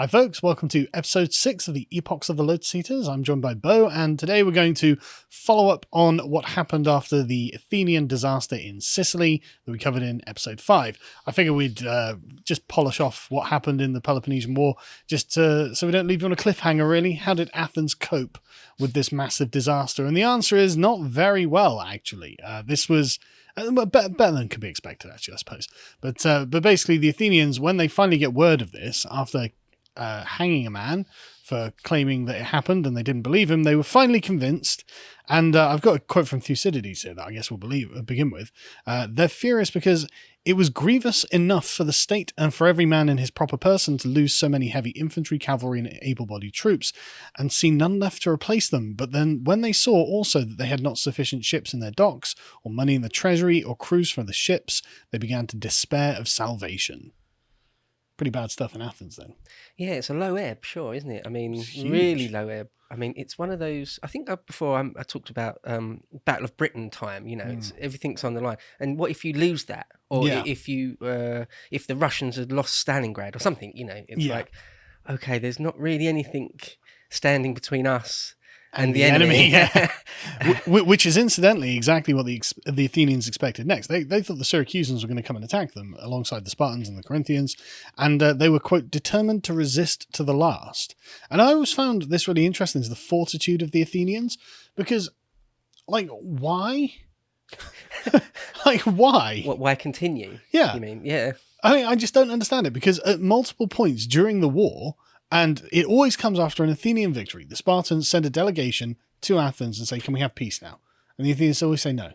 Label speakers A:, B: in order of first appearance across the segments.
A: Hi folks, welcome to episode 6 of the Epochs of the Lotus Eaters. I'm joined by Beau, and today we're going to follow up on what happened after the Athenian disaster in Sicily that we covered in episode 5. I figured we'd just polish off what happened in the Peloponnesian War, just so we don't leave you on a cliffhanger really. How did Athens cope with this massive disaster? And the answer is not very well, actually. This was better than could be expected, actually, I suppose. But basically, the Athenians, when they finally get word of this, after hanging a man for claiming that it happened and they didn't believe him, they were finally convinced. And I've got a quote from Thucydides here that I guess we'll begin with. They're furious because it was grievous enough for the state and for every man in his proper person to lose so many heavy infantry, cavalry, and able-bodied troops, and see none left to replace them. But then when they saw also that they had not sufficient ships in their docks, or money in the treasury, or crews for the ships, they began to despair of salvation. Pretty bad stuff in Athens then.
B: Yeah, it's a low ebb, sure, isn't it? I mean,
A: Huge.
B: Really low ebb. I mean, it's one of those. I think before I talked about Battle of Britain time. You know, it's everything's on the line. And what if you lose that, or if the Russians had lost Stalingrad or something? You know, it's like, okay, there's not really anything standing between us and the enemy.
A: Which is incidentally exactly what the Athenians expected next. They thought the Syracusans were going to come and attack them alongside the Spartans and the Corinthians, and they were, quote, determined to resist to the last. And I always found this really interesting, is the fortitude of the Athenians, because, like, why? Like, why?
B: Why continue?
A: Yeah.
B: You mean, yeah.
A: I mean, I just don't understand it, because at multiple points during the war, and it always comes after an Athenian victory, the Spartans send a delegation to Athens and say, can we have peace now? And the Athenians always say no.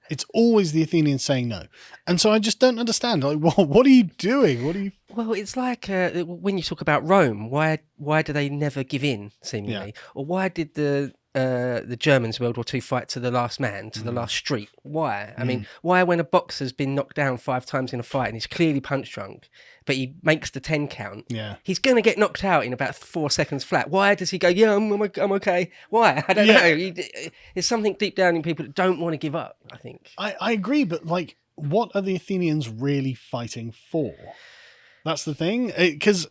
A: It's always the Athenians saying no. And so I just don't understand. Like, what are you doing?
B: Well, it's like when you talk about Rome, why do they never give in, seemingly? Yeah. Or why did the Germans World War II fight to the last man, to the last street? Why? I mean, why when a boxer's been knocked down 5 times in a fight and he's clearly punch drunk, but he makes the 10 count, he's going to get knocked out in about 4 seconds flat. Why does he go, yeah, I'm okay? Why? I don't know. There's something deep down in people that don't want to give up, I think.
A: I agree, but like, what are the Athenians really fighting for? That's the thing. Because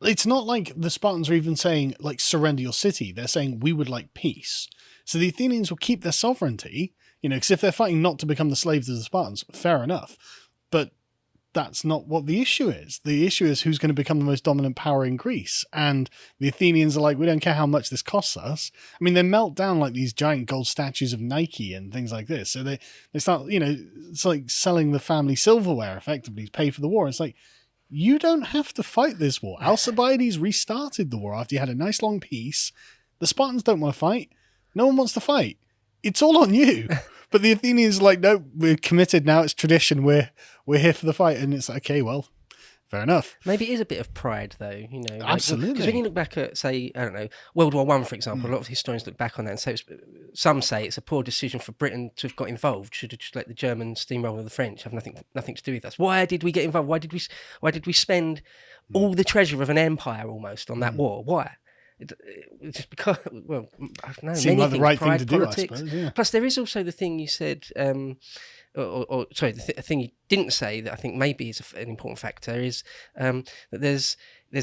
A: it's not like the Spartans are even saying, like, surrender your city. They're saying, we would like peace. So the Athenians will keep their sovereignty, you know, because if they're fighting not to become the slaves of the Spartans, fair enough. But that's not what the issue is. The issue is who's going to become the most dominant power in Greece. And the Athenians are like, we don't care how much this costs us. I mean, they melt down like these giant gold statues of Nike and things like this. So they start, you know, it's like selling the family silverware effectively to pay for the war. It's like, you don't have to fight this war. Alcibiades restarted the war after you had a nice long peace. The Spartans don't want to fight. No one wants to fight. It's all on you. But the Athenians are like, no, we're committed now. It's tradition. We're here for the fight. And it's like, okay, well, fair enough.
B: Maybe it is a bit of pride, though. You know,
A: absolutely.
B: Because when you look back at, say, I don't know, World War I, for example, a lot of historians look back on that and say, some say it's a poor decision for Britain to have got involved. Should have just let the Germans steamroll the French, have nothing to do with us. Why did we get involved? Why did we spend all the treasure of an empire almost on that war? Why? It's just because, well, I don't know.
A: Seemed like the right thing to do,
B: politics.
A: I suppose. Yeah.
B: Plus, there is also the thing you said. Sorry, the thing you didn't say that I think maybe is an important factor is that there's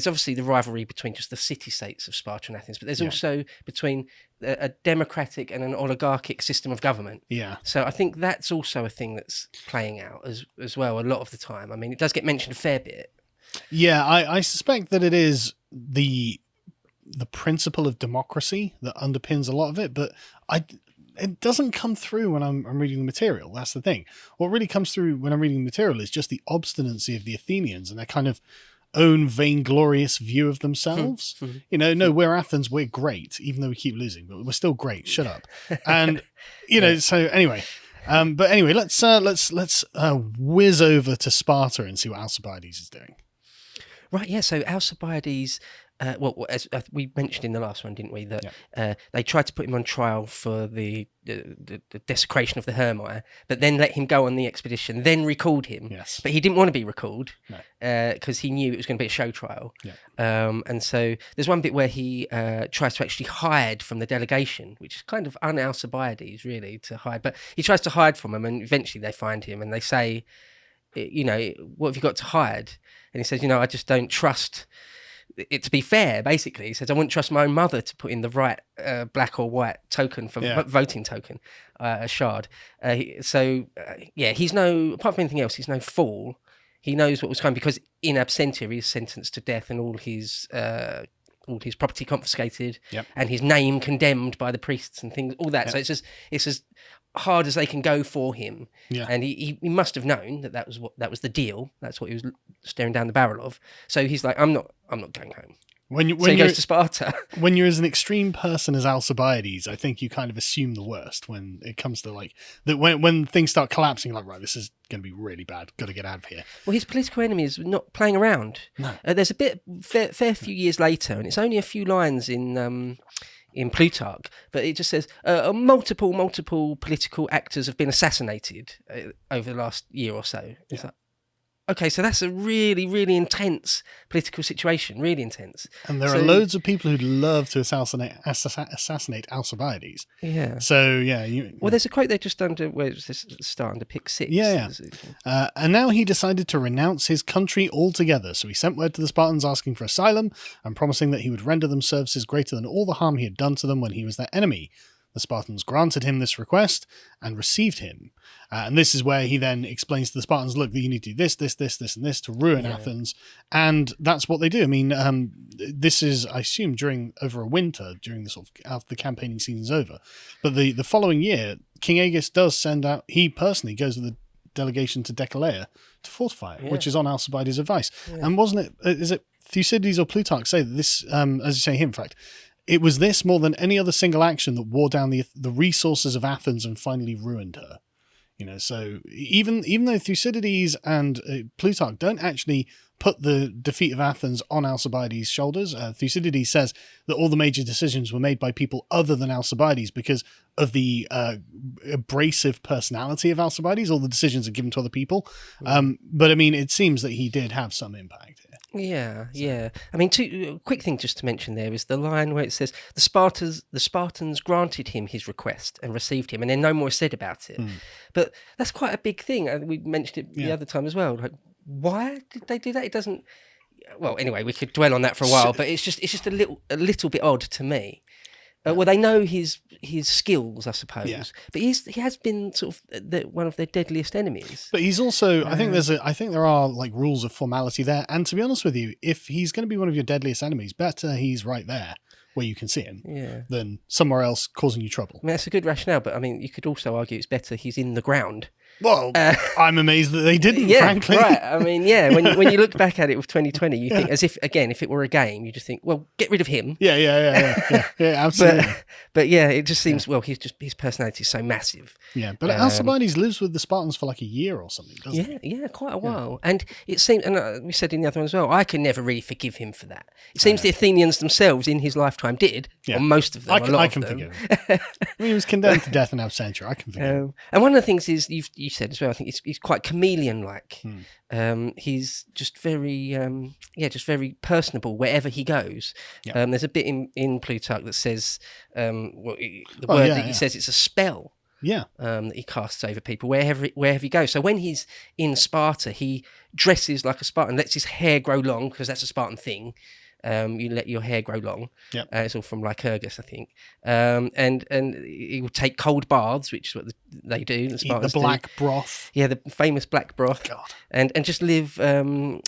B: obviously the rivalry between just the city-states of Sparta and Athens, but there's also between a democratic and an oligarchic system of government.
A: Yeah.
B: So I think that's also a thing that's playing out as well a lot of the time. I mean, it does get mentioned a fair bit.
A: Yeah, I suspect that it is the principle of democracy that underpins a lot of it, but it doesn't come through when I'm reading the material. That's the thing. What really comes through when I'm reading the material is just the obstinacy of the Athenians and their kind of own vainglorious view of themselves. You know, no, we're Athens, we're great, even though we keep losing, but we're still great. Shut up. And you know, so anyway. But anyway, let's whiz over to Sparta and see what Alcibiades is doing.
B: Right, yeah. So Alcibiades, as we mentioned in the last one, didn't we? That they tried to put him on trial for the desecration of the Hermae, but then let him go on the expedition, then recalled him.
A: Yes.
B: But he didn't want to be recalled because he knew it was going to be a show trial. Yeah. And so there's one bit where he tries to actually hide from the delegation, which is kind of un-Alcibiades, really, to hide. But he tries to hide from them, and eventually they find him, and they say, you know, what have you got to hide? And he says, you know, I just don't trust it to be fair, basically. He says, I wouldn't trust my own mother to put in the right black or white token for voting token, a shard. He's no, apart from anything else, he's no fool. He knows what was coming because in absentia, he's sentenced to death and all his property confiscated and his name condemned by the priests and things, all that. So it's as hard as they can go for him. Yeah. And he must have known that was the deal. That's what he was staring down the barrel of. So he's like, I'm not going home.
A: When
B: he goes to Sparta.
A: When you're as an extreme person as Alcibiades, I think you kind of assume the worst when it comes to like that. When things start collapsing, you're like, right, this is going to be really bad. Got to get out of here.
B: Well, his political enemy is not playing around. No. There's a fair few years later, and it's only a few lines in Plutarch, but it just says multiple political actors have been assassinated over the last year or so. It's like, okay, so that's a really, really intense political situation, really intense.
A: And there are loads of people who'd love to assassinate Alcibiades.
B: Yeah.
A: So, yeah.
B: Well, there's a quote there just under, where it's this start under pick 6.
A: Yeah. And now he decided to renounce his country altogether. So he sent word to the Spartans asking for asylum and promising that he would render them services greater than all the harm he had done to them when he was their enemy. The Spartans granted him this request and received him. And this is where he then explains to the Spartans, look, you need to do this, and this to ruin Athens. And that's what they do. I mean, this is, I assume, over a winter, during the sort of after the campaigning season's over. But the following year, King Agis does send out, he personally goes with a delegation to Decelea to fortify it, which is on Alcibiades' advice. Yeah. And is it Thucydides or Plutarch say that this, as you say here, in fact, it was this more than any other single action that wore down the resources of Athens and finally ruined her. So even though Thucydides and Plutarch don't actually put the defeat of Athens on Alcibiades' shoulders, Thucydides says that all the major decisions were made by people other than Alcibiades because of the abrasive personality of Alcibiades. All the decisions are given to other people. But I mean, it seems that he did have some impact here.
B: Yeah. I mean, a quick thing just to mention there is the line where it says the Spartans granted him his request and received him, and then no more is said about it. But that's quite a big thing. We mentioned it the other time as well. Like, why did they do that? It doesn't. Well, anyway, we could dwell on that for a while, but it's just a little bit odd to me. Well, they know his skills, I suppose, but he has been sort of one of their deadliest enemies.
A: But he's also, I think there are like rules of formality there. And to be honest with you, if he's going to be one of your deadliest enemies, better he's right there where you can see him than somewhere else causing you trouble.
B: I mean, that's a good rationale, but I mean, you could also argue it's better he's in the ground.
A: Well, I'm amazed that they didn't, frankly.
B: Right. I mean, when you look back at it with 2020, you think as if, again, if it were a game, you just think, well, get rid of him.
A: Yeah, absolutely.
B: But it just seems, well, his personality is so massive.
A: Yeah, but Alcibiades lives with the Spartans for like a year or something, doesn't he?
B: Yeah, quite a while. And it seems, and we said in the other one as well, I can never really forgive him for that. It seems the Athenians themselves in his lifetime did, or most of them,
A: I can forgive him. I mean, he was condemned to death in absentia. I can forgive him.
B: And one of the things is, you said as well, I think he's quite chameleon-like. He's just very, just very personable wherever he goes. There's a bit in Plutarch that says, he says it's a spell. That he casts over people wherever he goes. So when he's in Sparta, he dresses like a Spartan, lets his hair grow long because that's a Spartan thing. You let your hair grow long. It's all from Lycurgus, I think. And he will take cold baths, which is what they do. The Spartans
A: Eat the black broth.
B: Yeah, the famous black broth. God. And just live, a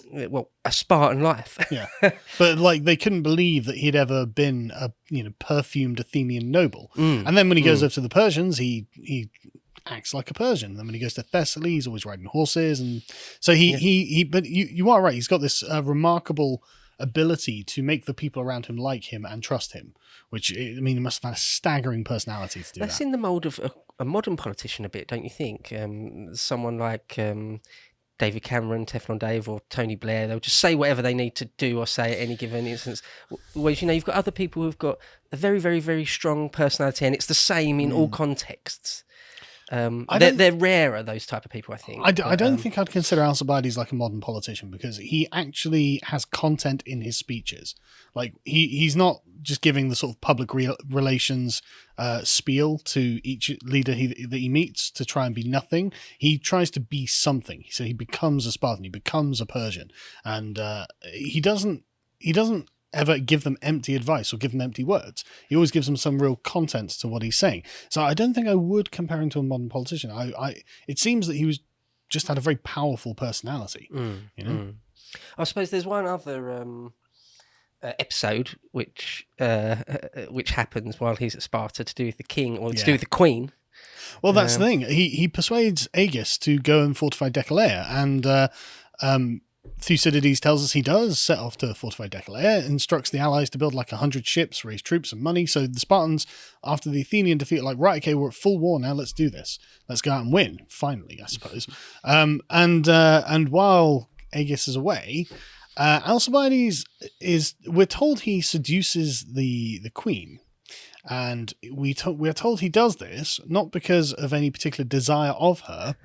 B: Spartan life.
A: But like they couldn't believe that he'd ever been a perfumed Athenian noble. And then when he goes over to the Persians, he acts like a Persian. Then when he goes to Thessaly, he's always riding horses, and so But you are right. He's got this remarkable ability to make the people around him like him and trust him, which, I mean, he must have had a staggering personality to do that.
B: That's in the mould of a modern politician a bit, don't you think? Someone like David Cameron, Teflon Dave, or Tony Blair, they'll just say whatever they need to do or say at any given instance. Whereas, you've got other people who've got a very, very, very strong personality, and it's the same in all contexts. They're rarer, those type of people, I think.
A: I don't think I'd consider Alcibiades like a modern politician, because he actually has content in his speeches. Like he's not just giving the sort of public relations spiel to each leader that he meets to try and be nothing. He tries to be something. So he becomes a Spartan, he becomes a Persian, and he doesn't ever give them empty advice or give them empty words. He always gives them some real content to what he's saying. So I don't think I would compare him to a modern politician. It seems that he was just had a very powerful personality. You know?
B: I suppose there's one other episode which happens while he's at Sparta to do with the king or to do with the queen.
A: Well, that's the thing. He persuades Agis to go and fortify Decelea, and Thucydides tells us he does set off to fortify Decelea, instructs the allies to build like 100 ships, raise troops and money. So the Spartans, after the Athenian defeat, are like, right, okay, we're at full war now. Let's do this. Let's go out and win. Finally, I suppose. And while Agis is away, Alcibiades we're told he seduces the queen. And we're told he does this not because of any particular desire of her,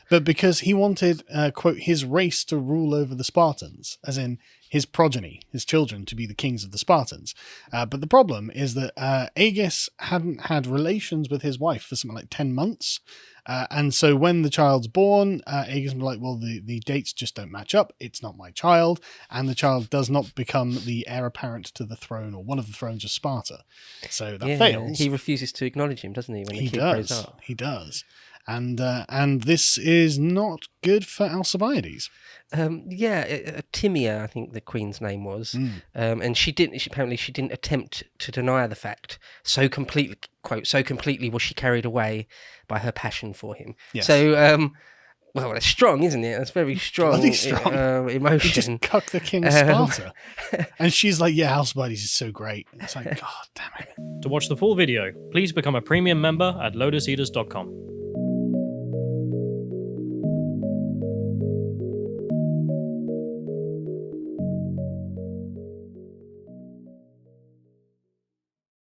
A: but because he wanted, quote, his race to rule over the Spartans, as in his progeny, his children, to be the kings of the Spartans. But the problem is that Agis hadn't had relations with his wife for something like 10 months. And so when the child's born, Agis was like, well, the dates just don't match up. It's not my child. And the child does not become the heir apparent to the throne or one of the thrones of Sparta. So that fails.
B: He refuses to acknowledge him, doesn't he, when the kid grows up?
A: He does. And this is not good for Alcibiades.
B: Timea, I think the queen's name was, and she didn't attempt to deny the fact. So completely, quote, so completely was she carried away by her passion for him. Yes. So, well, that's strong, isn't it? That's very strong.
A: Bloody strong.
B: Emotion.
A: He just cucked the king of Sparta, and she's like, "Yeah, Alcibiades is so great." It's like, God damn it.
C: To watch the full video, please become a premium member at lotuseaters.com.